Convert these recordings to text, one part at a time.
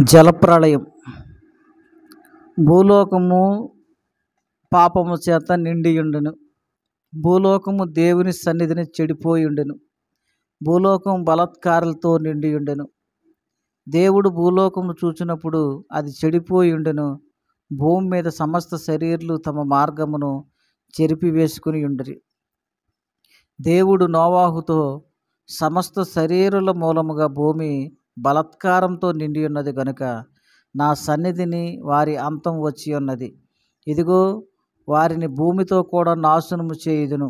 జలప్రళయం. భూలోకము పాపము చేత నిండియుండెను. భూలోకము దేవుని సన్నిధిని చెడిపోయుండెను. భూలోకం బలాత్కారాలతో నిండియుండెను. దేవుడు భూలోకమును చూచినప్పుడు అది చెడిపోయుండెను. భూమి మీద సమస్త శరీరులు తమ మార్గమును చెరిపివేసుకుని ఉండిరి. దేవుడు నోవాహుతో, సమస్త శరీరుల మూలముగా భూమి బలాత్కారంతో నిండి ఉన్నది గనుక నా సన్నిధిని వారి అంతం వచ్చి ఉన్నది. ఇదిగో, వారిని భూమితో కూడా నాశనము చేయుదును.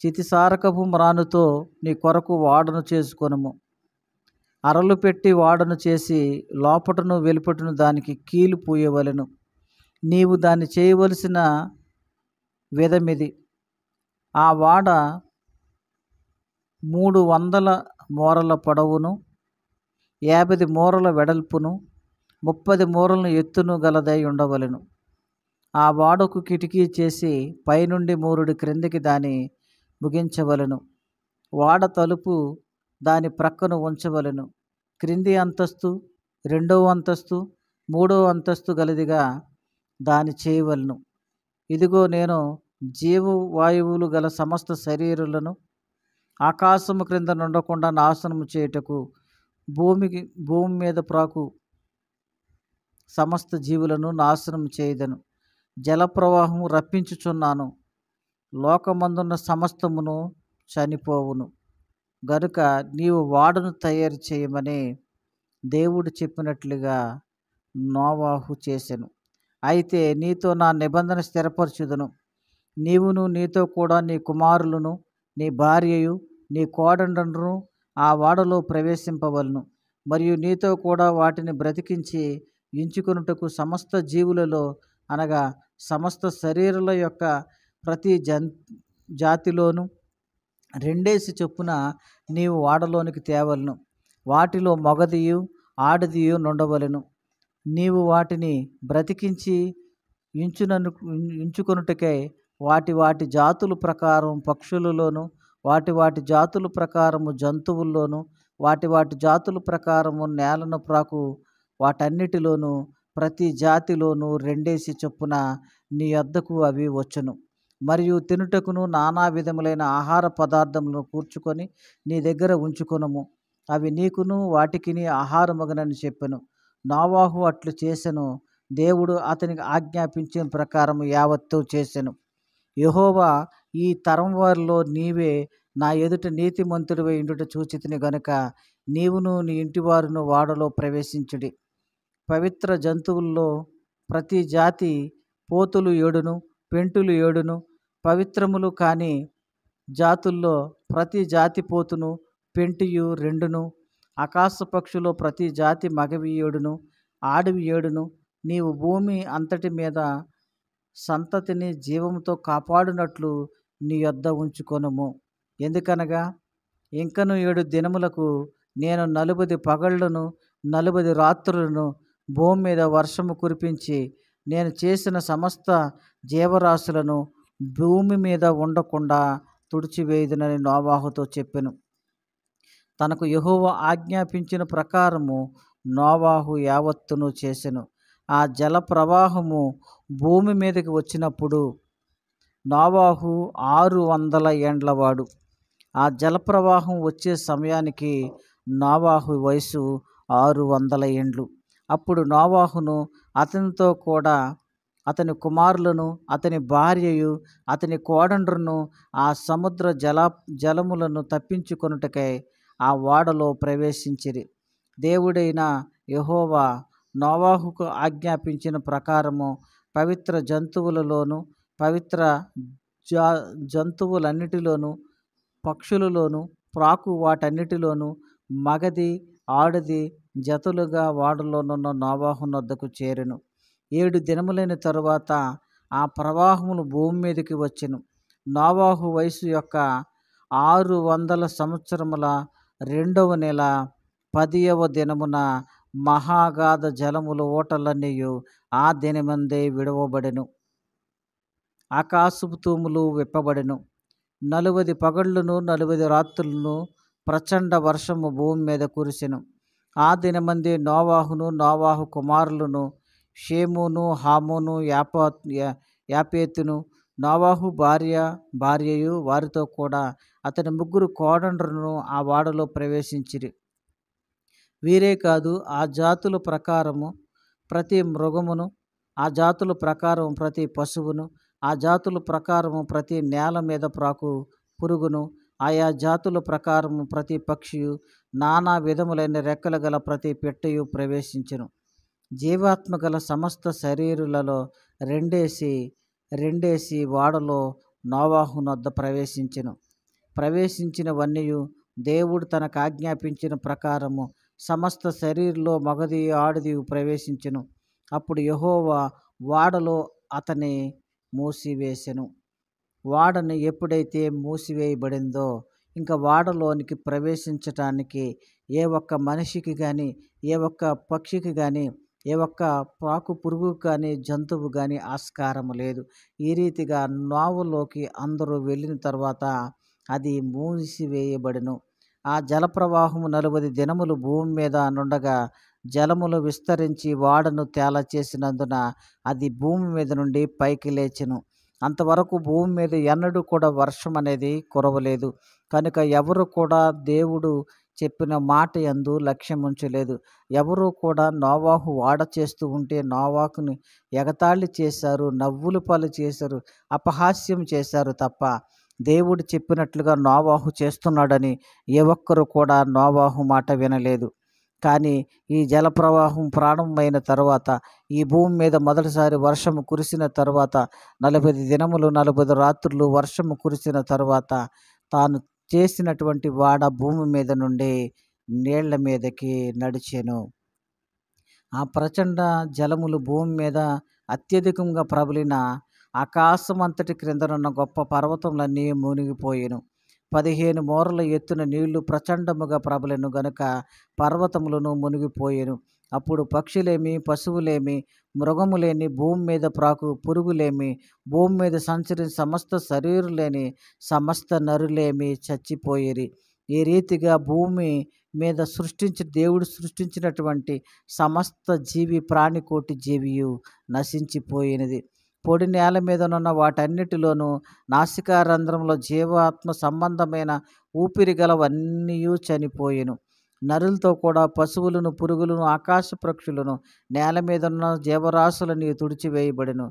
చితిసారకపు మ్రానుతో నీ కొరకు వాడను చేసుకొనుము. అరలు పెట్టి వాడను చేసి లోపటను వెలుపటను దానికి కీలు పూయవలెను. నీవు దాన్ని చేయవలసిన విధమిది. ఆ వాడ 300 మూరల పొడవును, 50 మూరల వెడల్పును, 30 మూరలను ఎత్తును గలదై ఉండవలెను. ఆ వాడకు కిటికీ చేసి పైనుండి మూరుడి క్రిందికి దాన్ని ముగించవలెను. వాడ తలుపు దాని ప్రక్కను ఉంచవలెను. క్రింది అంతస్తు, 2వ అంతస్తు, 3వ అంతస్తు గలదిగా దాని చేయవలెను. ఇదిగో, నేను జీవవాయువులు గల సమస్త శరీరులను ఆకాశము క్రింద నుండకుండా నాశనము చేయుటకు భూమి మీద ప్రాకు సమస్త జీవులను నాశనం చేయదను. జలప్రవాహము రప్పించుచున్నాను. లోకమందున్న సమస్తమును చనిపోవును గనుక నీవు వాడను తయారు చేయమని దేవుడు చెప్పినట్లుగా నోవాహు చేసెను. అయితే నీతో నా నిబంధన స్థిరపరచుదును. నీవును, నీతో కూడా నీ కుమారులను, నీ భార్యయు, నీ కోడండ్రును ఆ వాడలో ప్రవేశింపవలను. మరియు నీతో కూడా వాటిని బ్రతికించి ఎంచుకొనుటకు సమస్త జీవులలో, అనగా సమస్త శరీరాల యొక్క ప్రతి జాతిలోను 2 చొప్పున నీవు వాడలోనికి తేవలను. వాటిలో మగదియు ఆడదియు నుండవలెను. నీవు వాటిని బ్రతికించి ఎంచుకొనుటకై వాటి జాతుల ప్రకారం పక్షులలోను, వాటి జాతుల ప్రకారము జంతువుల్లోను, వాటి జాతుల ప్రకారము నేలను ప్రాకు వాటన్నిటిలోనూ ప్రతి జాతిలోనూ 2 చొప్పున నీ యొద్దకు అవి వచ్చును. మరియు తినుటకును నానా విధములైన ఆహార పదార్థములను కూర్చుకొని నీ దగ్గర ఉంచుకొనుము. అవి నీకును వాటికిని ఆహారమగునని చెప్పెను. నోవాహు అట్లు చేసెను. దేవుడు అతనికి ఆజ్ఞాపించిన ప్రకారము యావత్తు చేసెను. యెహోవా, ఈ తరం వారిలో నీవే నా ఎదుట నీతిమంతుడివై ఉండుట చూచితిని గనుక నీవును నీ ఇంటివారును వాడలో ప్రవేశించుడి. పవిత్ర జంతువుల్లో ప్రతి జాతి పోతులు 7, పెంటులు 7, పవిత్రములు కాని జాతుల్లో ప్రతి జాతి పోతును, పెంటియు 2, ఆకాశ పక్షులో ప్రతి జాతి మగవి 7, ఆడవి 7 నీవు భూమి అంతటి మీద సంతతిని జీవంతో కాపాడునట్లు నీ యొద్ద ఉంచుకొనుము. ఎందుకనగా ఇంకను 7 దినములకు నేను 40 పగళ్లను 40 రాత్రులను భూమి మీద వర్షము కురిపించి నేను చేసిన సమస్త జీవరాశులను భూమి మీద ఉండకుండా తుడిచివేయుదునని నోవాహుతో చెప్పెను. తనకు యెహోవా ఆజ్ఞాపించిన ప్రకారము నోవాహు యావత్తును చేసెను. ఆ జల ప్రవాహము భూమి మీదకి వచ్చినప్పుడు నోవాహు 600 ఏండ్లవాడు. ఆ జలప్రవాహం వచ్చే సమయానికి నోవాహు వయసు 600 ఏండ్లు. అప్పుడు నోవాహును, అతనితో కూడా అతని కుమారులను, అతని భార్యయు, అతని కోడండ్రును ఆ సముద్ర జలములను తప్పించుకొనుటకై ఆ ఓడలో ప్రవేశించిరి. దేవుడైన యెహోవా నోవాహుకు ఆజ్ఞాపించిన ప్రకారము పవిత్ర జంతువులలోను, పవిత్ర జంతువులన్నిటిలోను, పక్షులలోను, ప్రాకు వాటన్నిటిలోను మగది ఆడది జతలుగా వాడలోనున్న నోవాహు నొద్దకు చేరెను. 7 దినములైన తరువాత ఆ ప్రవాహములు భూమి మీదకి వచ్చెను. నోవాహు వయసు యొక్క 600 సంవత్సరముల 2వ నెల 10వ దినమున మహాగాధ జలములు ఊటలన్నీయు ఆ దినమందే విడవబడెను. ఆకాశపు తూములు విప్పబడెను. 40 పగళ్లను 40 రాత్రులను ప్రచండ వర్షము భూమి మీద కురిసెను. ఆ దినమందే నోవాహును నోవాహు కుమారులను షేమును హామును యాపేతును నోవాహు భార్యయు వారితో కూడా అతని ముగ్గురు కోడండ్రులను ఆ వాడలో ప్రవేశించిరి. వీరే కాదు, ఆ జాతుల ప్రకారము ప్రతి మృగమును, ఆ జాతుల ప్రకారం ప్రతి పశువును, ఆ జాతుల ప్రకారము ప్రతి నేల మీద ప్రాకు పురుగును, ఆయా జాతుల ప్రకారము ప్రతి పక్షియు, నానా విధములైన రెక్కలు గల ప్రతి పిట్టయు ప్రవేశించెను. జీవాత్మ గల సమస్త శరీరులలో రెండేసి రెండేసి వాడలో నోవాహునొద్ద ప్రవేశించెను. ప్రవేశించినవన్నీయు దేవుడు తనకు ఆజ్ఞాపించిన ప్రకారము సమస్త శరీరంలో మగదియు ఆడదియు ప్రవేశించెను. అప్పుడు యెహోవా వాడలో అతని మూసివేసెను. వాడని ఎప్పుడైతే మూసివేయబడిందో ఇంకా వాడలోనికి ప్రవేశించటానికి ఏ ఒక్క మనిషికి కానీ, ఏ ఒక్క పక్షికి కానీ, ఏ ఒక్క పాకు పురుగు కానీ, జంతువు కానీ ఆస్కారం లేదు. ఈ రీతిగా నోవలోకి అందరూ వెళ్ళిన తర్వాత అది మూసివేయబడెను. ఆ జలప్రవాహము 40 దినములు భూమి మీద నుండగా జలములు విస్తరించి వాడను తేల చేసినందున అది భూమి మీద నుండి పైకి లేచెను. అంతవరకు భూమి మీద ఎన్నడూ కూడా వర్షం అనేది కురవలేదు. కనుక ఎవరు కూడా దేవుడు చెప్పిన మాట యందు లక్ష్యముంచలేదు. ఎవరు కూడా నోవాహు వాడ చేస్తూ ఉంటే నోవాహుని ఎగతాళి చేశారు, నవ్వుల పాలు చేశారు, అపహాస్యం చేశారు తప్ప దేవుడు చెప్పినట్లుగా నోవాహు చేస్తున్నాడని ఏ ఒక్కరు కూడా నోవాహు మాట వినలేదు. కానీ ఈ జలప్రవాహం ప్రారంభమైన తర్వాత, ఈ భూమి మీద మొదటిసారి వర్షము కురిసిన తర్వాత 40 దినములు 40 రాత్రులు వర్షము కురిసిన తర్వాత తాను చేసినటువంటి వాడ భూమి మీద నుండి నీళ్ల మీదకి నడిచెను. ఆ ప్రచండ జలములు భూమి మీద అత్యధికంగా ప్రబలిన ఆకాశమంతటి క్రిందనున్న గొప్ప పర్వతములన్నీ మునిగిపోయెను. 15 మూరల ఎత్తున నీళ్లు ప్రచండముగా ప్రబలెను గనుక పర్వతములను మునిగిపోయెను. అప్పుడు పక్షులేమి, పశువులేమి, మృగములేని, భూమి మీద ప్రాకు పురుగులేమి, భూమి మీద సంచరించి సమస్త శరీరులేని సమస్త నరులేమి చచ్చిపోయిరి. ఈ రీతిగా భూమి మీద దేవుడు సృష్టించినటువంటి సమస్త జీవి ప్రాణికోటి జీవియు నశించిపోయినది. పొడి నేల మీదనున్న వాటన్నిటిలోనూ నాసికారంధ్రంలో జీవాత్మ సంబంధమైన ఊపిరి గలవన్నీయు చనిపోయెను. నరులతో కూడా పశువులను, పురుగులను, ఆకాశ పక్షులను, నేల మీదన్న జీవరాశులని తుడిచివేయబడెను.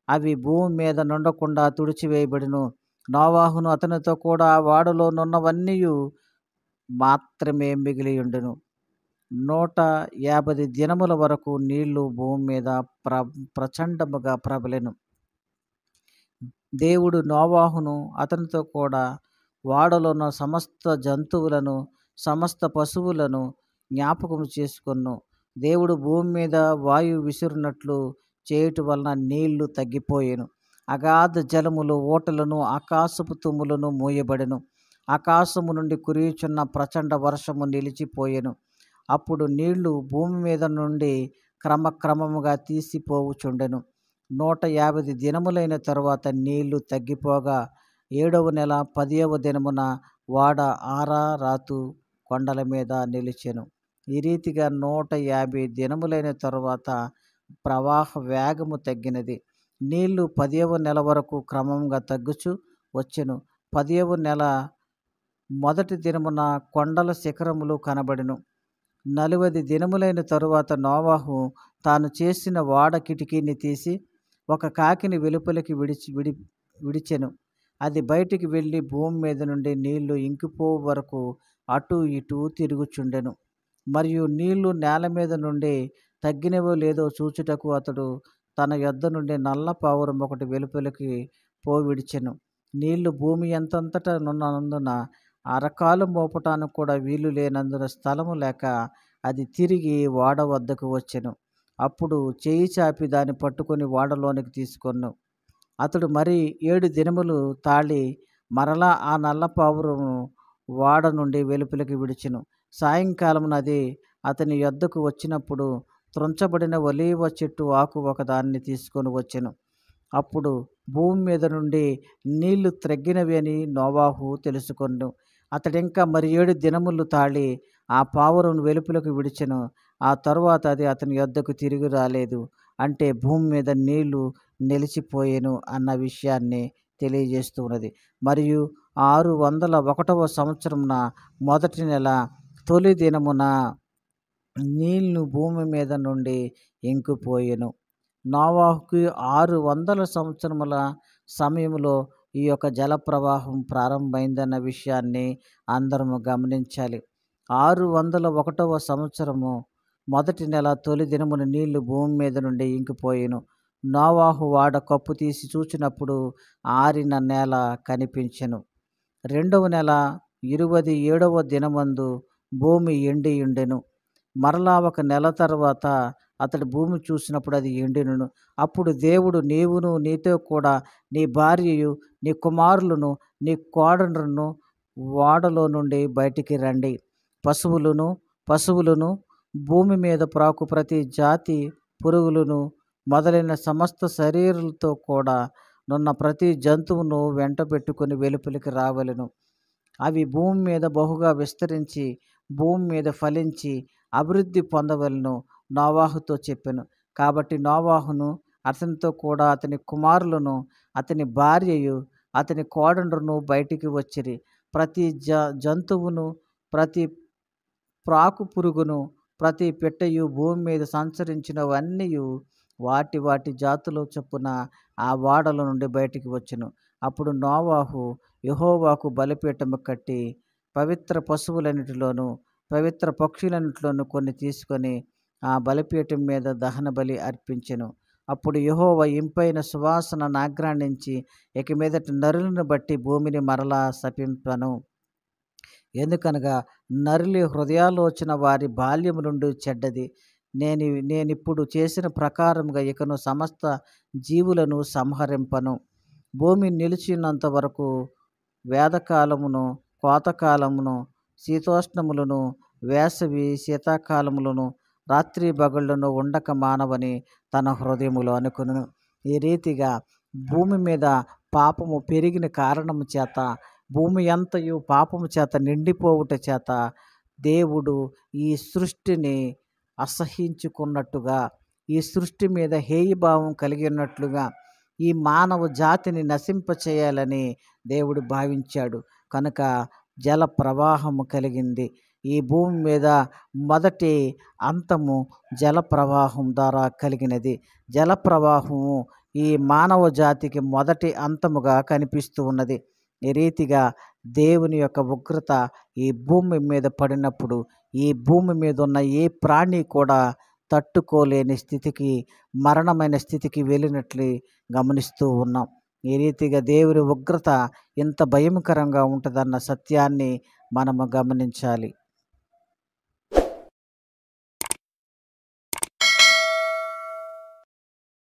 అవి భూమి మీద నుండకుండా తుడిచివేయబడెను. నోవాహును అతనితో కూడా వాడలో నున్నవన్నీయు మాత్రమే మిగిలియుండెను. 150 దినముల వరకు నీళ్లు భూమి మీద ప్రచండముగా ప్రబలెను. దేవుడు నోవాహును అతనితో కూడా వాడలో ఉన్న సమస్త జంతువులను, సమస్త పశువులను జ్ఞాపకం చేసుకొను. దేవుడు భూమి మీద వాయువు విసురునట్లు చేయుట వలన నీళ్లు తగ్గిపోయెను. అగాధ జలములు, ఊటలను, ఆకాశపు తుమ్ములను మూయబడెను. ఆకాశము నుండి కురియుచున్న ప్రచండ వర్షము నిలిచిపోయెను. అప్పుడు నీళ్లు భూమి మీద నుండి క్రమక్రమముగా తీసిపోవుచుండెను. 150 దినములైన తరువాత నీళ్లు తగ్గిపోగా 7వ నెల 10వ దినమున వాడ ఆరారాతు కొండల మీద నిలిచెను. ఈ రీతిగా 150 దినములైన తరువాత ప్రవాహ వేగము తగ్గినది. నీళ్లు 10వ నెల వరకు క్రమంగా తగ్గుచు వచ్చెను. 10వ నెల మొదటి దినమున కొండల శిఖరములు కనబడెను. 40 దినములైన తరువాత నోవాహు తాను చేసిన వాడ కిటికీని తీసి ఒక కాకిని వెలుపలికి విడిచెను. అది బయటికి వెళ్ళి భూమి మీద నుండి నీళ్లు ఇంకిపోవు వరకు అటు ఇటు తిరుగుచుండెను. మరియు నీళ్లు నేల మీద నుండి తగ్గినవో లేదో చూచుటకు అతడు తన యొద్ద నుండి నల్ల పావురం ఒకటి వెలుపలికి విడిచెను. నీళ్లు భూమి ఎంతంతటా నున్నందున అరకాలు మోపటానికి కూడా వీలు లేనందున స్థలము లేక అది తిరిగి వాడ వద్దకు వచ్చెను. అప్పుడు చేయి చాపి దాన్ని పట్టుకొని వాడలోనికి తీసుకొను. అతడు మరి 7 దినములు తాళి మరలా ఆ నల్ల పావురము వాడ నుండి వెలుపలికి విడిచెను. సాయంకాలమున అది అతని యొద్దకు వచ్చినప్పుడు త్రుంచబడిన ఒలీవ చెట్టు ఆకు ఒకదాన్ని తీసుకొని వచ్చెను. అప్పుడు భూమి మీద నుండి నీళ్లు త్రగ్గినవి అని నోవాహు తెలుసుకొనెను. అతడింకా మరి 7 దినములు తాళి ఆ పావురం వెలుపలకు విడిచెను. ఆ తరువాత అది అతని యొద్దకు తిరిగి రాలేదు. అంటే భూమి మీద నీళ్లు నిలిచిపోయెను అన్న విషయాన్ని తెలియజేస్తూ ఉన్నది. మరియు 601వ సంవత్సరమున మొదటి నెల తొలి దినమున నీళ్లు భూమి మీద నుండి ఇంకిపోయెను. నోవాహుకు 600 సంవత్సరముల సమయంలో ఈ యొక్క జలప్రవాహం ప్రారంభమైందన్న విషయాన్ని అందరము గమనించాలి. 601వ సంవత్సరము మొదటి నెల తొలి దినమున నీళ్లు భూమి మీద నుండి ఇంకిపోయెను. నోవాహు వాడ కప్పు తీసి చూచినప్పుడు ఆరిన నేల కనిపించెను. రెండవ నెల 27వ దినమందు భూమి ఎండియుండెను. మరలా ఒక నెల తర్వాత అతడు భూమి చూసినప్పుడు అది ఎండినను. అప్పుడు దేవుడు, నీవును నీతో కూడా నీ భార్యయు నీ కుమారులను నీ కోడలను ఓడలో నుండి బయటికి రండి. పశువులను భూమి మీద ప్రాకు ప్రతి జాతి పురుగులను మొదలైన సమస్త శరీరాలతో కూడా నున్న ప్రతి జంతువును వెంట పెట్టుకుని వెలుపలికి రావలెను. అవి భూమి మీద బహుగా విస్తరించి భూమి మీద ఫలించి అభివృద్ధి పొందవలెను నోవాహుతో చెప్పెను. కాబట్టి నోవాహును అతనితో కూడా అతని కుమారులను అతని భార్యయు అతని కోడండ్రును బయటికి వచ్చిరి. ప్రతి జంతువును ప్రతి ప్రాకు పురుగును ప్రతి పిట్టయు భూమి మీద సంచరించినవన్నీ వాటి వాటి జాతుల చొప్పున ఆ ఓడల నుండి బయటికి వచ్చెను. అప్పుడు నోవాహు యెహోవాకు బలిపీఠము కట్టి పవిత్ర పశువులన్నిటిలోను పవిత్ర పక్షులన్నిటిలోను కొన్ని తీసుకొని ఆ బలిపీఠం మీద దహన బలి అర్పించెను. అప్పుడు యెహోవా ఇంపైన సువాసన నాగ్రాణించి ఇక మీదట నరులను బట్టి భూమిని మరలా శపింపను. ఎందుకనగా నరులి హృదయాలోచన వారి బాల్యము నుండి చెడ్డది. నేనిప్పుడు చేసిన ప్రకారముగా ఇకను సమస్త జీవులను సంహరింపను. భూమి నిలిచినంత వరకు వేదకాలమును కోతకాలమును శీతోష్ణములను వేసవి శీతాకాలములను రాత్రి పగళ్లను ఉండక మానవని తన హృదయములో అనుకును. ఈ రీతిగా భూమి మీద పాపము పెరిగిన కారణము చేత భూమి అంతయు పాపము చేత నిండిపోవుట చేత దేవుడు ఈ సృష్టిని అసహ్యించుకున్నట్టుగా, ఈ సృష్టి మీద హేయభావం కలిగి ఉన్నట్లుగా ఈ మానవ జాతిని నశింపచేయాలని దేవుడు భావించాడు. కనుక జల ప్రవాహము కలిగింది. ఈ భూమి మీద మొదటి అంతము జల ప్రవాహం ద్వారా కలిగినది. జల ప్రవాహము ఈ మానవ జాతికి మొదటి అంతముగా కనిపిస్తూ ఉన్నది. ఈ రీతిగా దేవుని యొక్క ఉగ్రత ఈ భూమి మీద పడినప్పుడు ఈ భూమి మీద ఉన్న ఏ ప్రాణి కూడా తట్టుకోలేని స్థితికి, మరణమైన స్థితికి వెళ్ళినట్లు గమనిస్తూ ఉన్నాం. ఈ రీతిగా దేవుని ఉగ్రత ఇంత భయంకరంగా ఉంటుందన్న సత్యాన్ని మనము గమనించాలి.